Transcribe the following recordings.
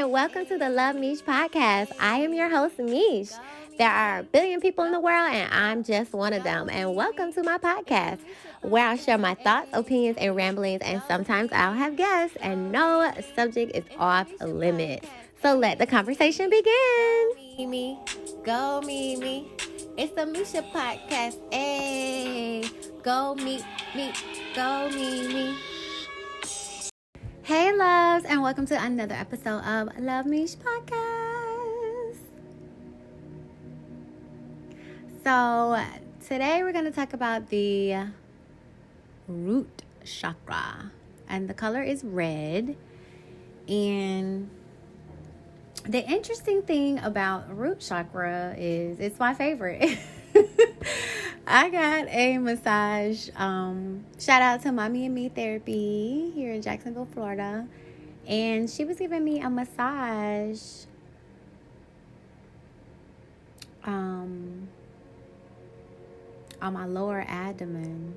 and welcome to the Love MEESH Podcast. I am your host, Meesh. There are a billion people in the world, and I'm just one of them. And welcome to my podcast, where I'll share my thoughts, opinions, and ramblings, and sometimes I'll have guests, and no subject is off limits. So let the conversation begin. Mimi, go Mimi. It's the Meesha Podcast. Hey, go me, go Mimi. Hey loves, and welcome to another episode of Love MEESH Podcast. So today we're going to talk about the root chakra, and the color is red. And the interesting thing about root chakra is it's my favorite. I got a massage. Shout out to Mommy and Me Therapy here in Jacksonville, Florida. And she was giving me a massage on my lower abdomen.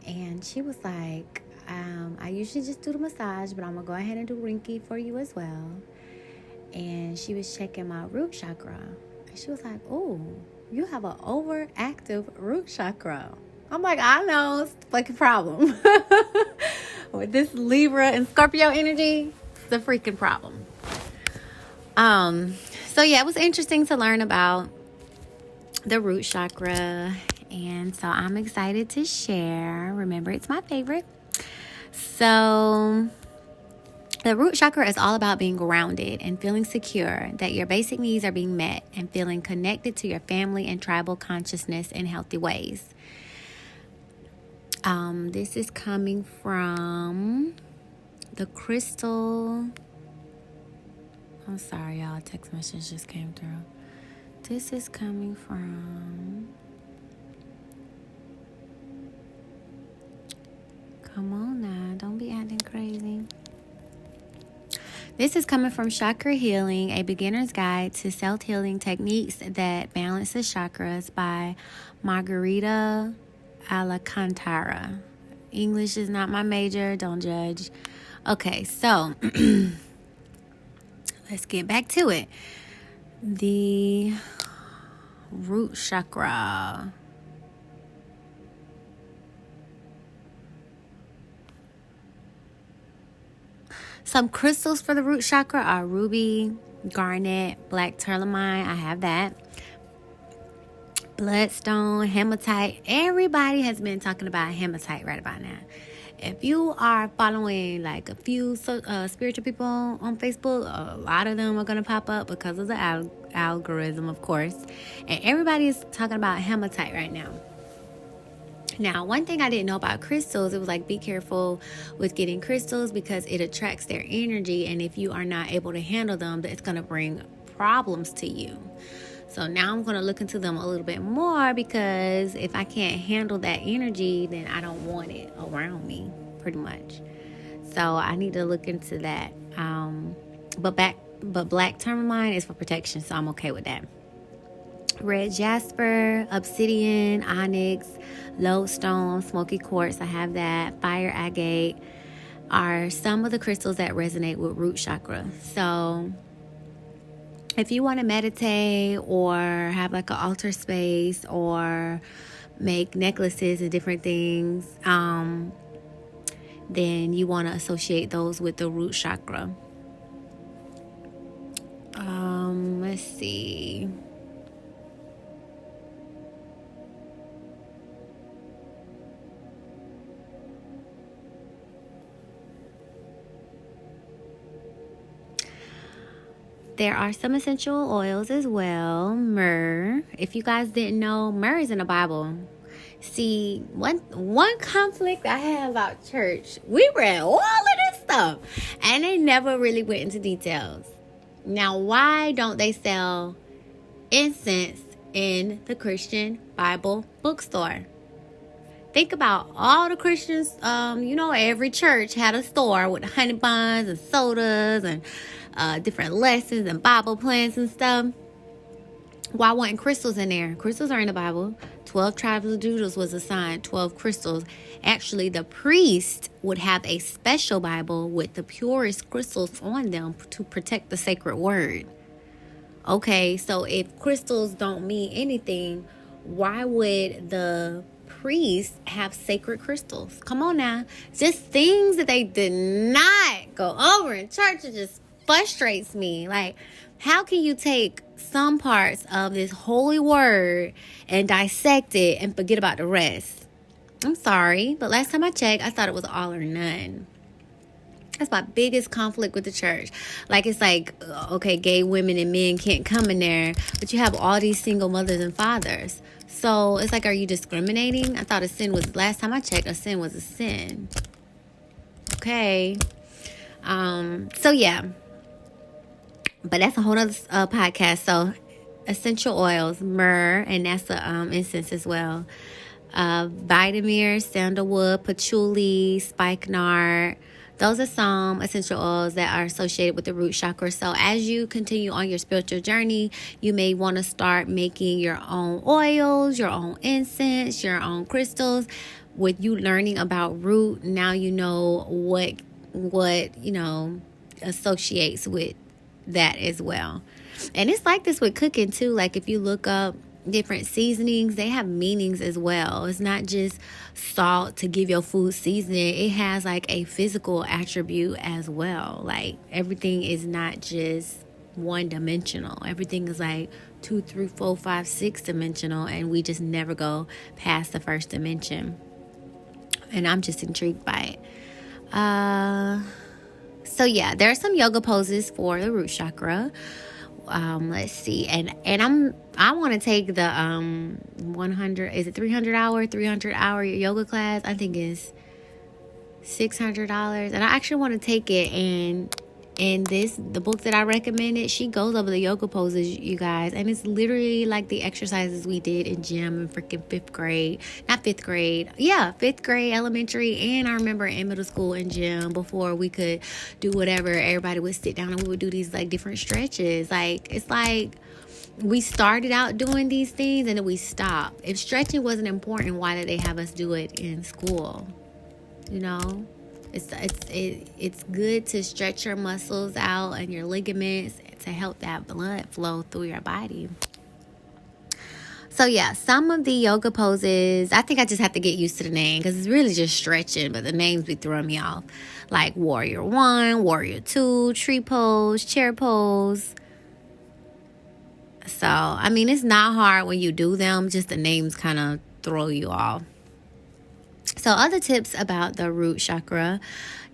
And she was like, I usually just do the massage, but I'm going to go ahead and do Rinky for you as well. And she was checking my root chakra. And she was like, oh, you have an overactive root chakra. I'm like, I know, it's the fucking problem. With this Libra and Scorpio energy, it's a freaking problem. So yeah, it was interesting to learn about the root chakra. And so I'm excited to share. Remember, it's my favorite. So the root chakra is all about being grounded and feeling secure that your basic needs are being met and feeling connected to your family and tribal consciousness in healthy ways. This is coming from the crystal. I'm sorry, y'all. A text message just came through. This is coming from... Come on now. Don't be acting crazy. This is coming from Chakra Healing, a beginner's guide to self-healing techniques that balance the chakras by Margarita Alcantara. English is not my major. Don't judge. Okay, so let's get back to it. The root chakra. Some crystals for the root chakra are ruby, garnet, black tourmaline. I have that. Bloodstone, hematite. Everybody has been talking about hematite right about now. If you are following like a few spiritual people on Facebook, a lot of them are going to pop up because of the algorithm, of course. And everybody is talking about hematite right now. Now, one thing I didn't know about crystals, it was like, be careful with getting crystals because it attracts their energy. And if you are not able to handle them, it's going to bring problems to you. So now I'm going to look into them a little bit more because if I can't handle that energy, then I don't want it around me, pretty much. So I need to look into that. But black tourmaline is for protection, so I'm okay with that. Red jasper, obsidian, onyx, lodestone, smoky quartz, I have that. Fire agate are some of the crystals that resonate with root chakra. So if you want to meditate or have like an altar space or make necklaces and different things, then you want to associate those with the root chakra. Let's see. There are some essential oils as well. Myrrh. If you guys didn't know, myrrh is in the Bible. See, one conflict I have about church, we read all of this stuff, and they never really went into details. Now, why don't they sell incense in the Christian Bible bookstore? Think about all the Christians, every church had a store with honey buns and sodas and different lessons and Bible plans and stuff. Why wasn't crystals in there? Crystals are in the Bible. 12 tribes of Judah was assigned 12 crystals. Actually, the priest would have a special Bible with the purest crystals on them to protect the sacred word. Okay, so if crystals don't mean anything, why would the priest have sacred crystals? Come on now. Just things that they did not go over in church. It just frustrates me. Like, how can you take some parts of this holy word and dissect it and forget about the rest? I'm sorry, but last time I checked, I thought it was all or none. That's my biggest conflict with the church. Like, it's like, okay, gay women and men can't come in there, but you have all these single mothers and fathers. So it's like, are you discriminating? I thought a sin was, last time I checked, a sin was a sin. Okay. So yeah. But that's a whole other podcast. So essential oils, myrrh, and that's the incense as well. Vitamin, sandalwood, patchouli, spikenard. Those are some essential oils that are associated with the root chakra. So as you continue on your spiritual journey, you may want to start making your own oils, your own incense, your own crystals. With you learning about root, now you know what associates with that as well. And it's like this with cooking too. Like, if you look up different seasonings, they have meanings as well. It's not just salt to give your food seasoning. It has like a physical attribute as well. Like, everything is not just one dimensional. Everything is like 2, 3, 4, 5, 6 dimensional, and we just never go past the first dimension. And I'm just intrigued by it. So yeah, there are some yoga poses for the root chakra. Let's see, and I want to take the 300 hour yoga class. I think it's $600, and I actually want to take it. And the book that I recommended, she goes over the yoga poses, you guys, and it's literally like the exercises we did in gym in freaking fifth grade, elementary, and I remember in middle school in gym before we could do whatever. Everybody would sit down and we would do these like different stretches. Like, it's like we started out doing these things and then we stopped. If stretching wasn't important, why did they have us do it in school? You know? It's good to stretch your muscles out and your ligaments to help that blood flow through your body. So yeah, some of the yoga poses, I think I just have to get used to the name because it's really just stretching, but the names be throwing me off. Like Warrior 1, Warrior 2, Tree Pose, Chair Pose. So, I mean, it's not hard when you do them, just the names kind of throw you off. So other tips about the root chakra: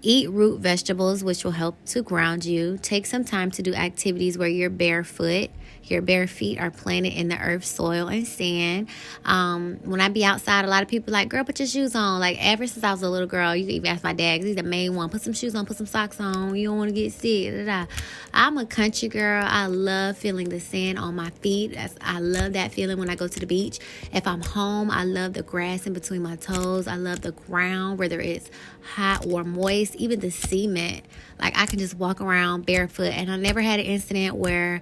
eat root vegetables, which will help to ground you. Take some time to do activities where you're barefoot. Your bare feet are planted in the earth, soil, and sand. When I be outside, a lot of people like, girl, put your shoes on. Like, ever since I was a little girl, you can even ask my dad, 'cause he's the main one. Put some shoes on, put some socks on. You don't want to get sick. Da, da. I'm a country girl. I love feeling the sand on my feet. I love that feeling when I go to the beach. If I'm home, I love the grass in between my toes. I love the ground, whether it's hot or moist, even the cement. Like, I can just walk around barefoot, and I never had an incident where,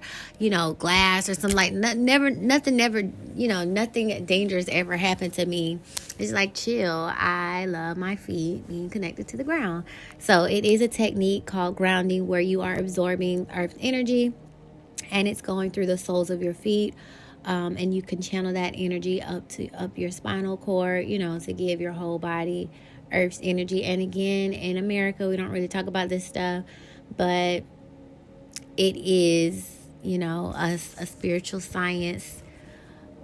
glass or something like nothing dangerous ever happened to me. It's like chill. I love my feet being connected to the ground. So it is a technique called grounding where you are absorbing earth energy and it's going through the soles of your feet. And you can channel that energy up your spinal cord, to give your whole body Earth's energy. And again, in America, we don't really talk about this stuff, but it is, a spiritual science,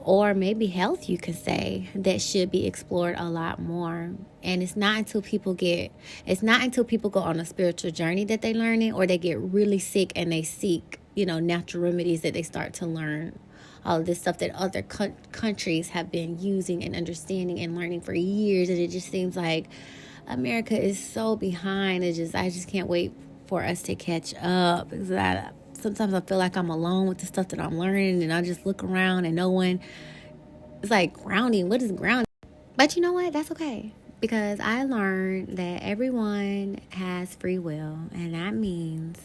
or maybe health, you could say, that should be explored a lot more. And it's not until people go on a spiritual journey that they learn it, or they get really sick and they seek, natural remedies, that they start to learn all of this stuff that other countries have been using and understanding and learning for years. And it just seems like America is so behind. I just can't wait for us to catch up, because sometimes I feel like I'm alone with the stuff that I'm learning, and I just look around and no one is like, grounding. What is grounding? But you know what? That's okay, because I learned that everyone has free will, and that means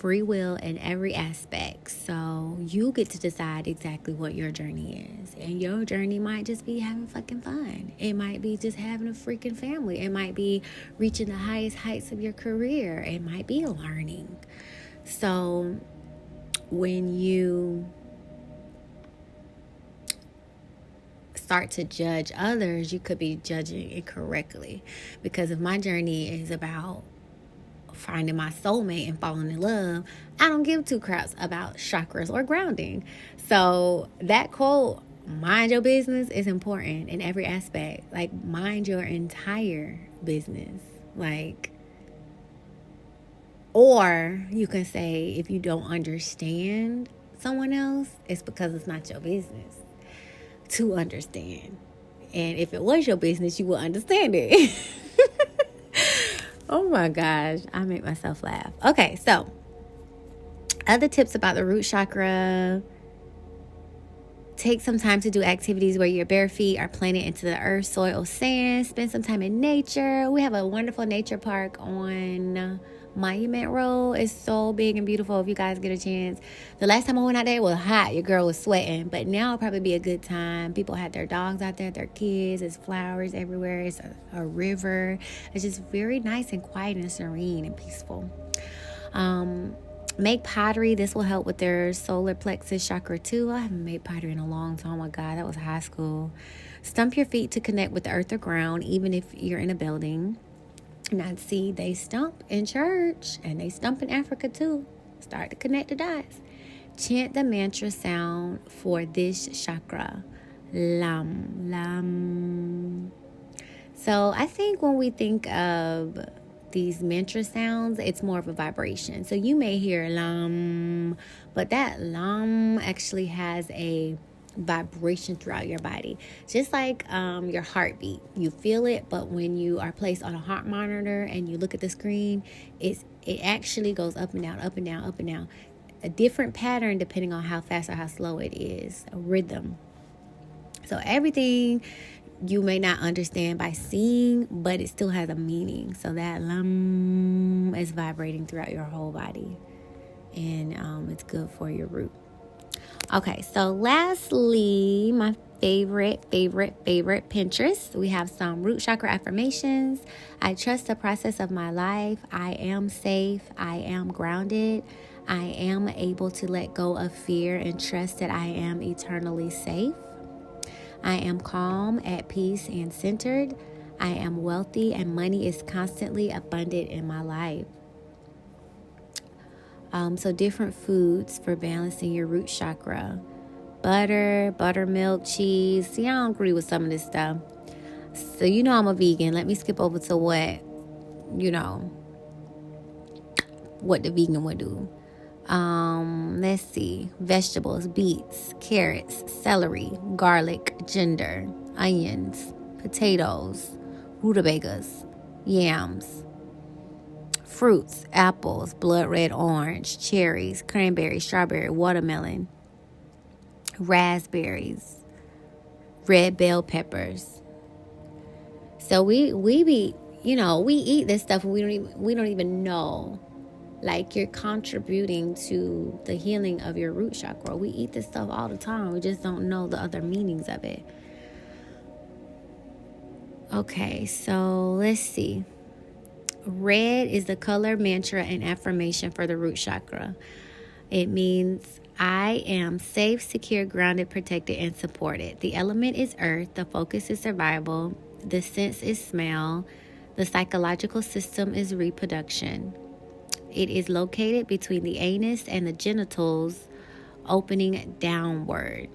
free will in every aspect. So you get to decide exactly what your journey is. And your journey might just be having fucking fun. It might be just having a freaking family. It might be reaching the highest heights of your career. It might be learning. So when you start to judge others, you could be judging incorrectly. Because if my journey is about finding my soulmate and falling in love, I don't give two craps about chakras or grounding. So that quote, mind your business, is important in every aspect. Like, mind your entire business. Like, or you can say, if you don't understand someone else, it's because it's not your business to understand. And if it was your business, you would understand it. Oh my gosh, I make myself laugh. Okay, so other tips about the root chakra. Take some time to do activities where your bare feet are planted into the earth, soil, sand. Spend some time in nature. We have a wonderful nature park on Monument Road. It's so big and beautiful if you guys get a chance. The last time I went out there, it was hot. Your girl was sweating. But now it'll probably be a good time. People had their dogs out there, their kids. There's flowers everywhere. It's a river. It's just very nice and quiet and serene and peaceful. Make pottery. This will help with their solar plexus chakra too. I haven't made pottery in a long time. Oh my God, that was high school. Stump your feet to connect with the earth or ground, even if you're in a building. Now, see, they stump in church and they stump in Africa too. Start to connect the dots. Chant the mantra sound for this chakra. Lam, lam. So I think when we think of these mantra sounds, it's more of a vibration. So you may hear lam, but that lam actually has a vibration throughout your body, just like your heartbeat. You feel it, but when you are placed on a heart monitor and you look at the screen, it actually goes up and down, up and down, up and down. A different pattern depending on how fast or how slow it is. A rhythm. So everything you may not understand by seeing, but it still has a meaning. So that lam is vibrating throughout your whole body, and it's good for your root. Okay, so lastly, my favorite Pinterest. We have some root chakra affirmations. I trust the process of my life. I am safe. I am grounded. I am able to let go of fear and trust that I am eternally safe. I am calm, at peace, and centered. I am wealthy, and money is constantly abundant in my life. So different foods for balancing your root chakra. Butter, buttermilk, cheese. See, I don't agree with some of this stuff. So you know I'm a vegan. Let me skip over to what the vegan would do. Let's see. Vegetables, beets, carrots, celery, garlic, ginger, onions, potatoes, rutabagas, yams, fruits, apples, blood red orange, cherries, cranberry, strawberry, watermelon, raspberries, red bell peppers. So we eat this stuff and we don't even know. Like, you're contributing to the healing of your root chakra. We eat this stuff all the time. We just don't know the other meanings of it. Okay, so let's see. Red is the color, mantra, and affirmation for the root chakra. It means I am safe, secure, grounded, protected, and supported. The element is earth. The focus is survival. The sense is smell. The psychological system is reproduction. It is located between the anus and the genitals, opening downward.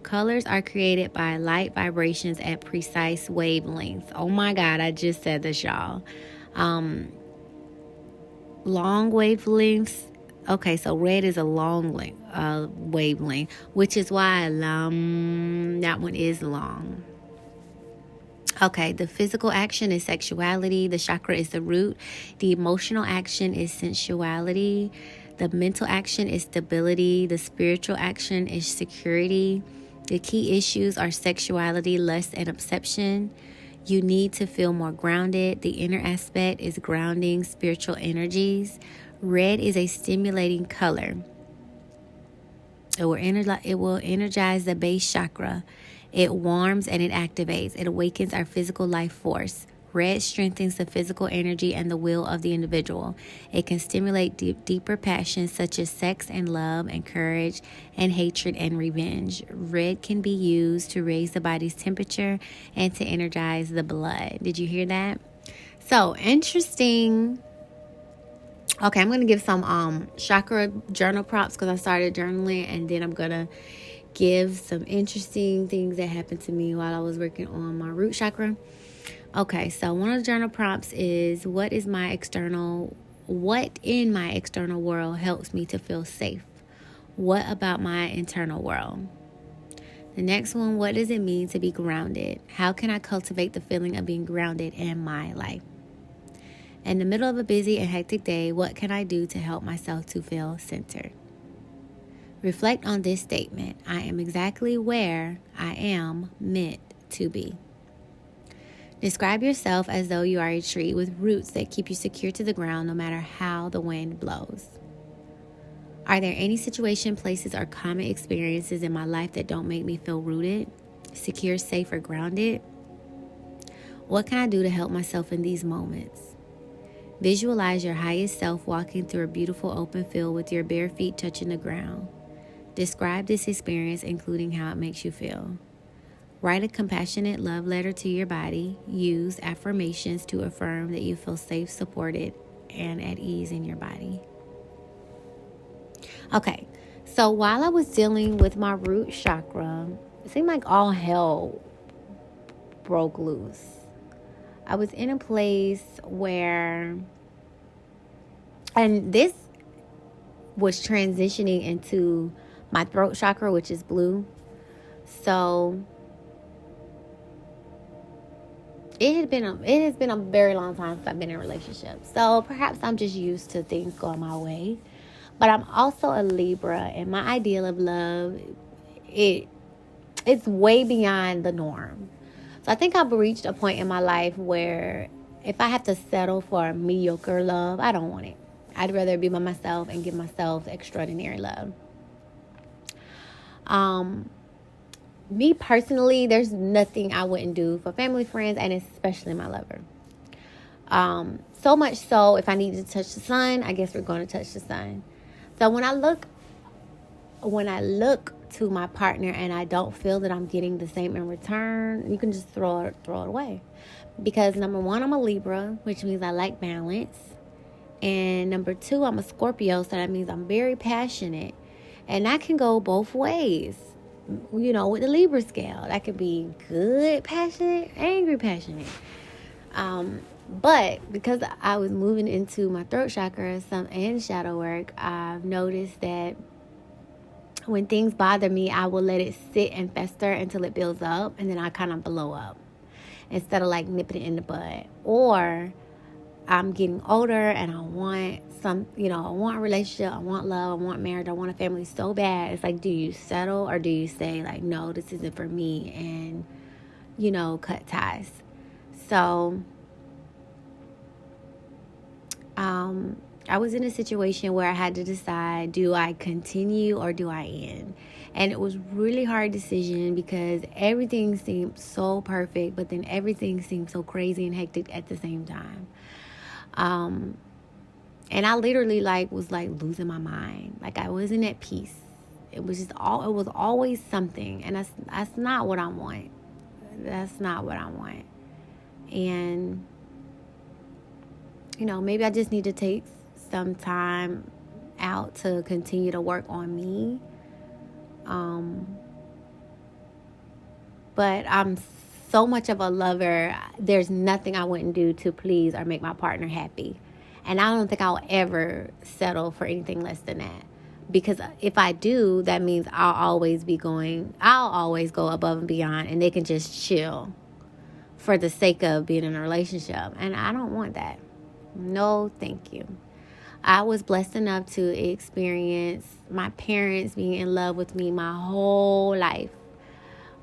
Colors are created by light vibrations at precise wavelengths. Oh my God, I just said this, y'all. Long wavelengths. Okay, so red is a long wavelength, which is why that one is long. Okay, the physical action is sexuality. The chakra is the root. The emotional action is sensuality. The mental action is stability. The spiritual action is security. The key issues are sexuality, lust, and obsession. You need to feel more grounded. The inner aspect is grounding spiritual energies. Red is a stimulating color. It will energize the base chakra. It warms and it activates. It awakens our physical life force. Red strengthens the physical energy and the will of the individual. It can stimulate deeper passions such as sex and love and courage and hatred and revenge. Red can be used to raise the body's temperature and to energize the blood. Did you hear that? So, interesting. Okay, I'm going to give some chakra journal prompts because I started journaling, and then I'm going to give some interesting things that happened to me while I was working on my root chakra. Okay, so one of the journal prompts is what in my external world helps me to feel safe? What about my internal world? The next one, what does it mean to be grounded? How can I cultivate the feeling of being grounded in my life? In the middle of a busy and hectic day, what can I do to help myself to feel centered? Reflect on this statement. I am exactly where I am meant to be. Describe yourself as though you are a tree with roots that keep you secure to the ground no matter how the wind blows. Are there any situations, places, or common experiences in my life that don't make me feel rooted, secure, safe, or grounded? What can I do to help myself in these moments? Visualize your highest self walking through a beautiful open field with your bare feet touching the ground. Describe this experience, including how it makes you feel. Write a compassionate love letter to your body. Use affirmations to affirm that you feel safe, supported, and at ease in your body. Okay, so while I was dealing with my root chakra, it seemed like all hell broke loose. I was in a place where, and this was transitioning into my throat chakra, which is blue. So it has been a very long time since I've been in a relationship. So perhaps I'm just used to things going my way. But I'm also a Libra, and my ideal of love, it's way beyond the norm. So I think I've reached a point in my life where if I have to settle for mediocre love, I don't want it. I'd rather be by myself and give myself extraordinary love. Me personally, there's nothing I wouldn't do for family, friends, and especially my lover. So much so, if I need to touch the sun, I guess we're going to touch the sun. So when I look to my partner and I don't feel that I'm getting the same in return, you can just throw it away. Because number one, I'm a Libra, which means I like balance. And number two, I'm a Scorpio, so that means I'm very passionate. And that can go both ways. You know, with the Libra scale, that could be good, passionate, angry, passionate. But because I was moving into my throat chakra and shadow work, I've noticed that when things bother me, I will let it sit and fester until it builds up, and then I kind of blow up instead of like nipping it in the bud. Or I'm getting older and I want I want a relationship, I want love, I want marriage, I want a family so bad. It's like, do you settle or do you say like, no, this isn't for me, and, cut ties? So, I was in a situation where I had to decide, do I continue or do I end? And it was really hard decision because everything seemed so perfect, but then everything seemed so crazy and hectic at the same time. And I literally was losing my mind. Like I wasn't at peace. It was always something. And that's not what I want. That's not what I want. And, maybe I just need to take some time out to continue to work on me. But I'm so much of a lover. There's nothing I wouldn't do to please or make my partner happy. And I don't think I'll ever settle for anything less than that. Because if I do, that means I'll always go above and beyond, and they can just chill for the sake of being in a relationship. And I don't want that. No, thank you. I was blessed enough to experience my parents being in love with me my whole life.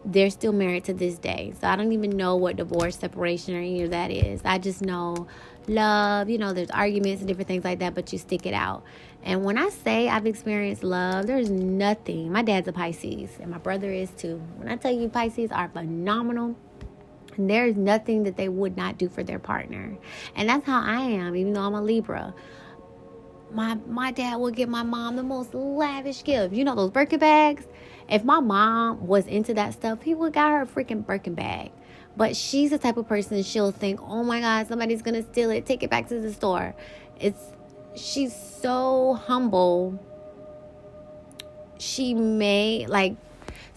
they're still married to this day. So I don't even know what divorce, separation, or any of that is. I just know love, there's arguments and different things like that, but you stick it out. And when I say I've experienced love, there's nothing. My dad's a Pisces, and my brother is too. When I tell you Pisces are phenomenal, there's nothing that they would not do for their partner. And that's how I am, even though I'm a Libra. My dad would get my mom the most lavish gift. Those Birkin bags? If my mom was into that stuff, he would got her a freaking Birkin bag. But she's the type of person, she'll think, oh my God, somebody's going to steal it. Take it back to the store. She's so humble. She may,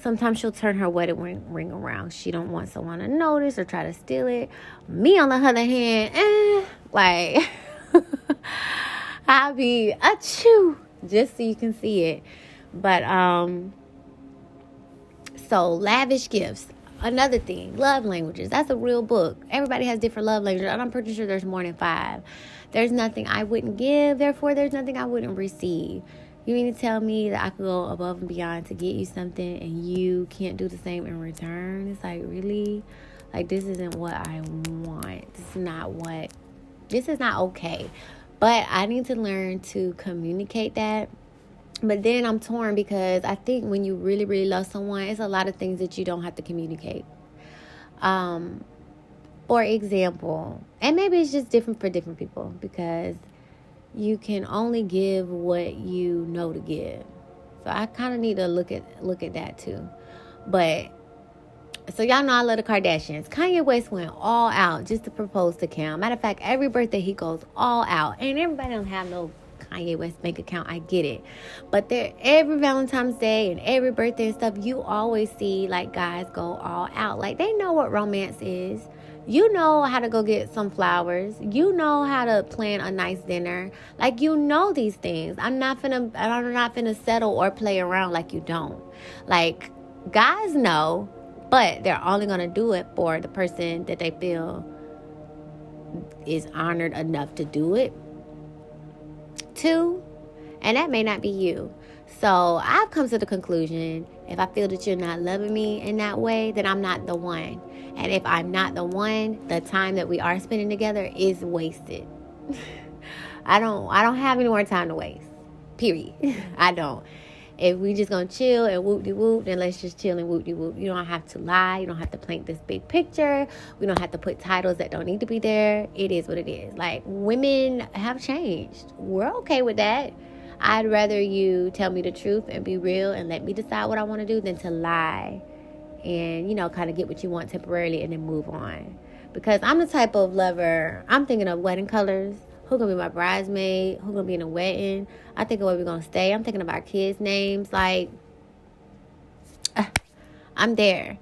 sometimes she'll turn her wedding ring around. She don't want someone to notice or try to steal it. Me, on the other hand, I'll be achoo, just so you can see it. But, so lavish gifts. Another thing, love languages. That's a real book. Everybody has different love languages, and I'm pretty sure there's more than 5. There's nothing I wouldn't give, therefore there's nothing I wouldn't receive. You mean to tell me that I could go above and beyond to get you something and you can't do the same in return? It's really? This isn't what I want. This is not okay. But I need to learn to communicate that. But then I'm torn because I think when you really, really love someone, it's a lot of things that you don't have to communicate. For example, and maybe it's just different for different people, because you can only give what you know to give. So I kind of need to look at that too. But so y'all know I love the Kardashians. Kanye West went all out just to propose to Kim. Matter of fact, every birthday he goes all out. And everybody don't have no Kanye West bank account. I get it. But every Valentine's Day and every birthday and stuff, you always see guys go all out. They know what romance is. You know how to go get some flowers. You know how to plan a nice dinner. These things. I'm not finna settle or play around like you don't. Guys know, but they're only going to do it for the person that they feel is honored enough to do it to. And that may not be you. So I've come to the conclusion, if I feel that you're not loving me in that way, then I'm not the one. And if I'm not the one, the time that we are spending together is wasted. I don't have any more time to waste. Period. I don't. If we just gonna chill and whoop-de-whoop, then let's just chill and whoop-de-whoop. You don't have to lie. You don't have to paint this big picture. We don't have to put titles that don't need to be there. It is what it is. Women have changed. We're okay with that. I'd rather you tell me the truth and be real and let me decide what I want to do than to lie and, kind of get what you want temporarily and then move on. Because I'm the type of lover, I'm thinking of wedding colors. Who's going to be my bridesmaid? Who's going to be in the wedding? I think of where we're going to stay. I'm thinking of our kids' names. I'm there.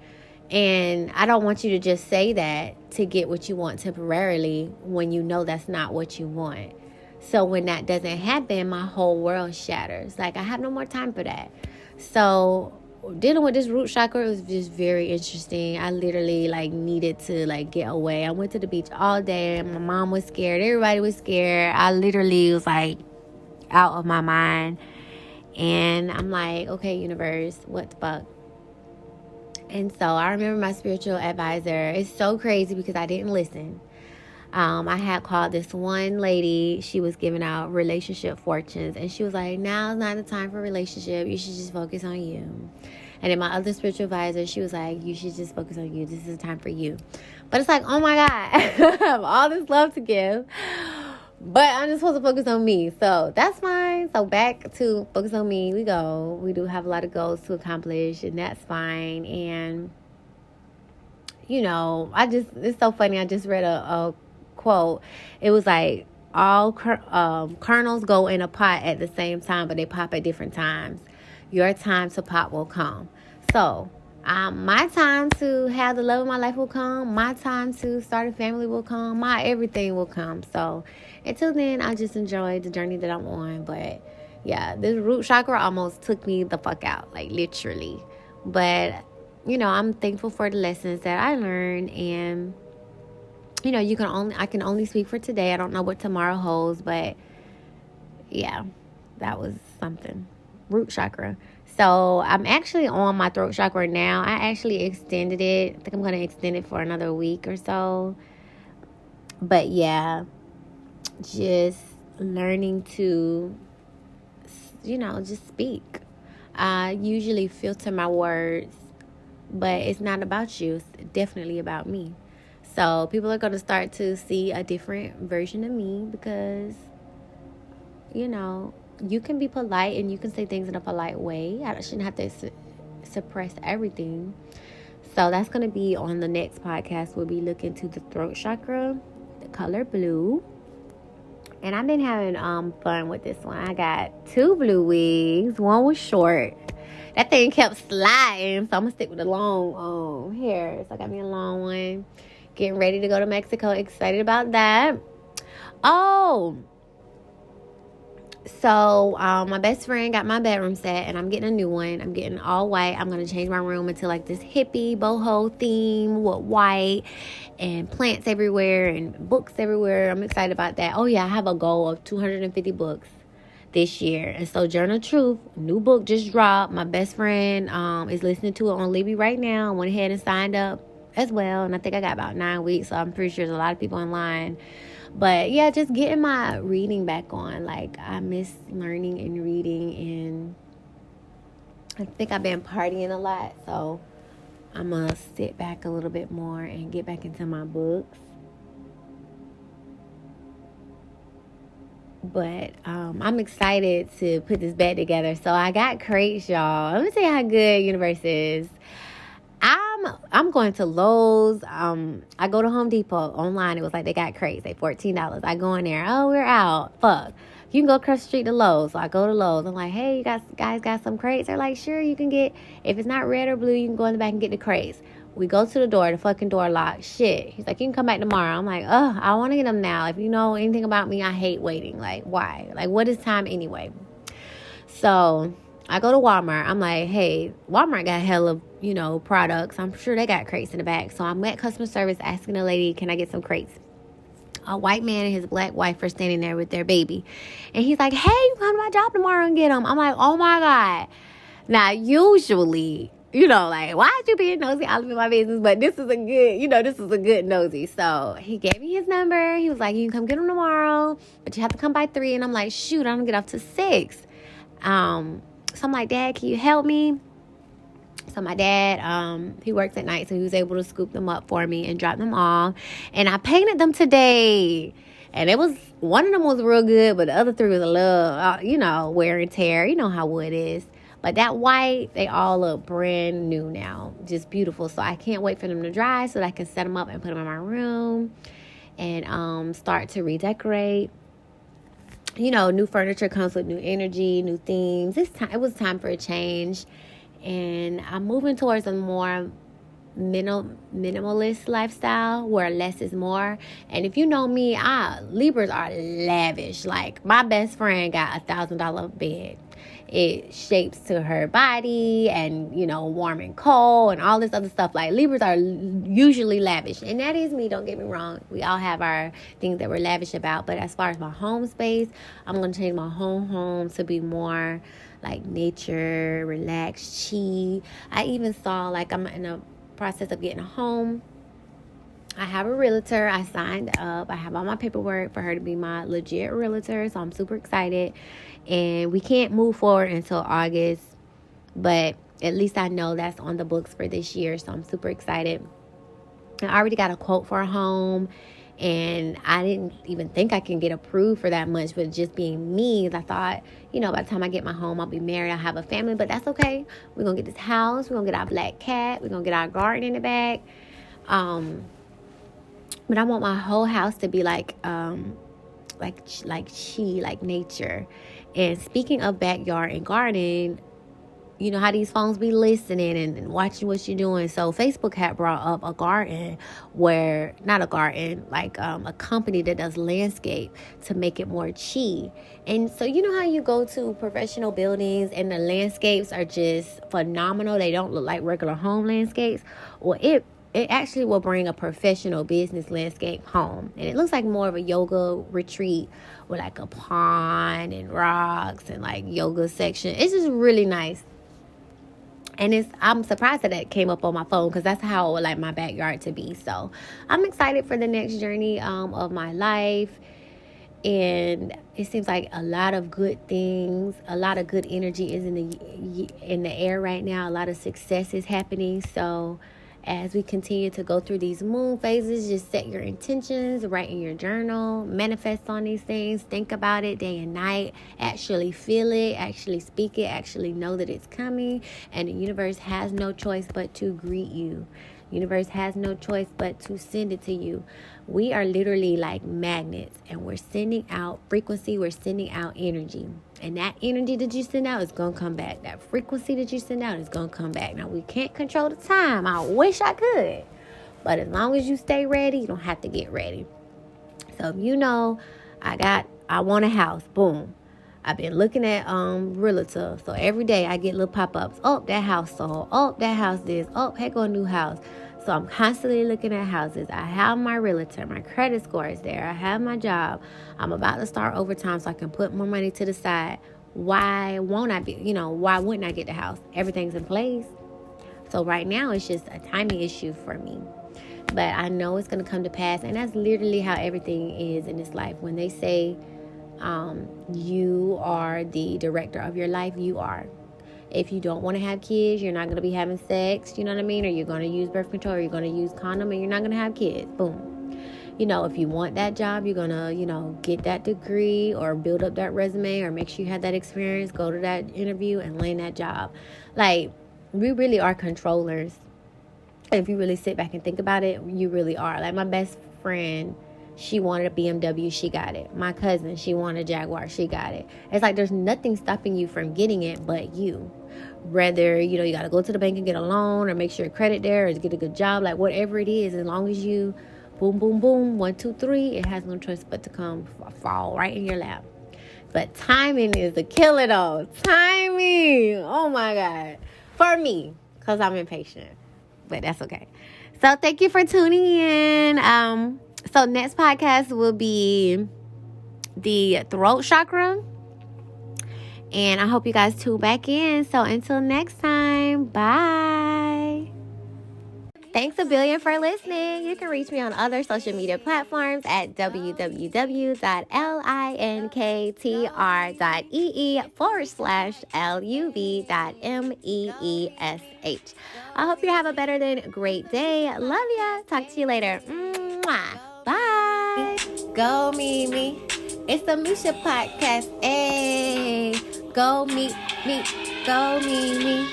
And I don't want you to just say that to get what you want temporarily when you know that's not what you want. So when that doesn't happen, my whole world shatters. I have no more time for that. So dealing with this root chakra was just very interesting. I literally needed to get away. I went to the beach all day. My mom was scared. Everybody was scared. I literally was out of my mind. And I'm okay, universe, what the fuck? And so I remember my spiritual advisor. It's so crazy because I didn't listen. I had called this one lady. She was giving out relationship fortunes. And she was like, now's not the time for a relationship. You should just focus on you. And then my other spiritual advisor, she was like, you should just focus on you. This is the time for you. But it's oh my God, I have all this love to give. But I'm just supposed to focus on me. So that's fine. So back to focus on me we go. We do have a lot of goals to accomplish. And that's fine. And, it's so funny. I just read a quote. It was all kernels go in a pot at the same time, but they pop at different times. Your time to pop will come. So my time to have the love of my life will come. My time to start a family will come. My everything will come. So until then, I just enjoy the journey that I'm on. But yeah, this root chakra almost took me the fuck out, literally. But I'm thankful for the lessons that I learned. And I can only speak for today. I don't know what tomorrow holds, but yeah, that was something. Root chakra. So I'm actually on my throat chakra now. I actually extended it. I think I'm going to extend it for another week or so. But yeah, just learning to, just speak. I usually filter my words, but it's not about you. It's definitely about me. So people are going to start to see a different version of me because, you can be polite and you can say things in a polite way. I shouldn't have to suppress everything. So that's going to be on the next podcast. We'll be looking to the throat chakra, the color blue. And I've been having fun with this one. I got 2 blue wigs. One was short. That thing kept sliding, so I'm going to stick with the long hair. So I got me a long one. Getting ready to go to Mexico. Excited about that. Oh, so my best friend got my bedroom set, and I'm getting a new one. I'm getting all white. I'm going to change my room into like this hippie boho theme with white and plants everywhere and books everywhere. I'm excited about that. Oh yeah, I have a goal of 250 books this year. And so Journal Truth, new book just dropped. My best friend is listening to it on Libby right now. I went ahead and signed up as well, and I think I got about 9 weeks, so I'm pretty sure there's a lot of people in line. But yeah, just getting my reading back on. Like, I miss learning and reading, and I think I've been partying a lot, so I'm going to sit back a little bit more and get back into my books. But I'm excited to put this bed together. So I got crates, y'all. Let me tell you how good Universe is. I'm going to Lowe's. I go to Home Depot online. It was like they got crates. They $14. I go in there. Oh, we're out. Fuck. You can go across the street to Lowe's. So I go to Lowe's. I'm like, hey, you guys got some crates? They're like, sure, you can get, if it's not red or blue, you can go in the back and get the crates. We go to the door. The fucking door locked. Shit. He's like, you can come back tomorrow. I'm like, I want to get them now. If you know anything about me, I hate waiting. Like, why? Like, what is time anyway? So I go to Walmart. I'm like, hey, Walmart got hella, products. I'm sure they got crates in the back. So I'm at customer service asking the lady, can I get some crates? A white man and his black wife are standing there with their baby. And he's like, hey, you come to my job tomorrow and get them. I'm like, oh my God. Now, usually, like, why is you being nosy all up in my business? But this is a good nosy. So he gave me his number. He was like, you can come get them tomorrow, but you have to come by 3. And I'm like, shoot, I don't get off till 6. So I'm like, Dad, can you help me? So my dad, he works at night, so he was able to scoop them up for me and drop them off. And I painted them today. And one of them was real good, but the other 3 was a little, wear and tear. You know how wood is. But that white, they all look brand new now. Just beautiful. So I can't wait for them to dry so that I can set them up and put them in my room and start to redecorate. New furniture comes with new energy, new themes. It was time for a change. And I'm moving towards a more minimalist lifestyle where less is more. And if you know me, Libras are lavish. Like, my best friend got $1,000 bed. It shapes to her body and, warm and cold and all this other stuff. Like, Libras are usually lavish. And that is me, don't get me wrong. We all have our things that we're lavish about. But as far as my home space, I'm going to change my home to be more like nature, relaxed, chi. I even saw, like, I'm in a process of getting a home. I have a realtor. I signed up. I have all my paperwork for her to be my legit realtor. So I'm super excited. And we can't move forward until August. But at least I know that's on the books for this year. So I'm super excited. I already got a quote for a home. And I didn't even think I can get approved for that much. But just being me, I thought, by the time I get my home, I'll be married. I'll have a family. But that's okay. We're going to get this house. We're going to get our black cat. We're going to get our garden in the back. But I want my whole house to be like nature. And speaking of backyard and garden, you know how these phones be listening and watching what you're doing. So Facebook had brought up a garden a company that does landscape to make it more chi. And so you know how you go to professional buildings and the landscapes are just phenomenal. They don't look like regular home landscapes. Well, it actually will bring a professional business landscape home. And it looks like more of a yoga retreat with like a pond and rocks and like yoga section. It's just really nice. And I'm surprised that it came up on my phone because that's how I would like my backyard to be. So I'm excited for the next journey of my life. And it seems like a lot of good things, a lot of good energy is in the air right now. A lot of success is happening. So as we continue to go through these moon phases, just set your intentions, write in your journal, manifest on these things, think about it day and night, actually feel it, actually speak it, actually know that it's coming. And the universe has no choice but to greet you. Universe has no choice but to send it to you. We are literally like magnets, and we're sending out frequency, we're sending out energy. And that energy that you send out is going to come back. That frequency that you send out is going to come back. Now, we can't control the time. I wish I could. But as long as you stay ready, you don't have to get ready. So if you know, I want a house. Boom. I've been looking at realtor. So every day I get little pop-ups. Oh, that house sold. Oh, that house this. Oh, here go a new house. So I'm constantly looking at houses. I have my realtor. My credit score is there. I have my job. I'm about to start overtime so I can put more money to the side. Why won't I be, why wouldn't I get the house? Everything's in place. So right now it's just a timing issue for me. But I know it's going to come to pass. And that's literally how everything is in this life. When they say you are the director of your life, you are. If you don't want to have kids, you're not going to be having sex, you know what I mean? Or you're going to use birth control, or you're going to use condom, and you're not going to have kids. Boom. If you want that job, you're going to, get that degree or build up that resume or make sure you have that experience, go to that interview and land that job. Like, we really are controllers. If you really sit back and think about it, you really are. Like, my best friend, she wanted a BMW, she got it. My cousin, she wanted a Jaguar, she got it. It's like there's nothing stopping you from getting it but you. Whether, you got to go to the bank and get a loan or make sure your credit there or get a good job, like whatever it is, as long as you boom, boom, boom, 1, 2, 3, it has no choice but to fall right in your lap. But timing is the killer though. Timing. Oh my God. For me, because I'm impatient. But that's okay. So thank you for tuning in. So next podcast will be the throat chakra. And I hope you guys tune back in. So until next time, bye. Thanks a billion for listening. You can reach me on other social media platforms at www.linktr.ee/LUV.MEESH. I hope you have a better than great day. Love ya. Talk to you later. Muah. Bye. Go me. It's the MEESH Podcast. Hey. Go me. Go me.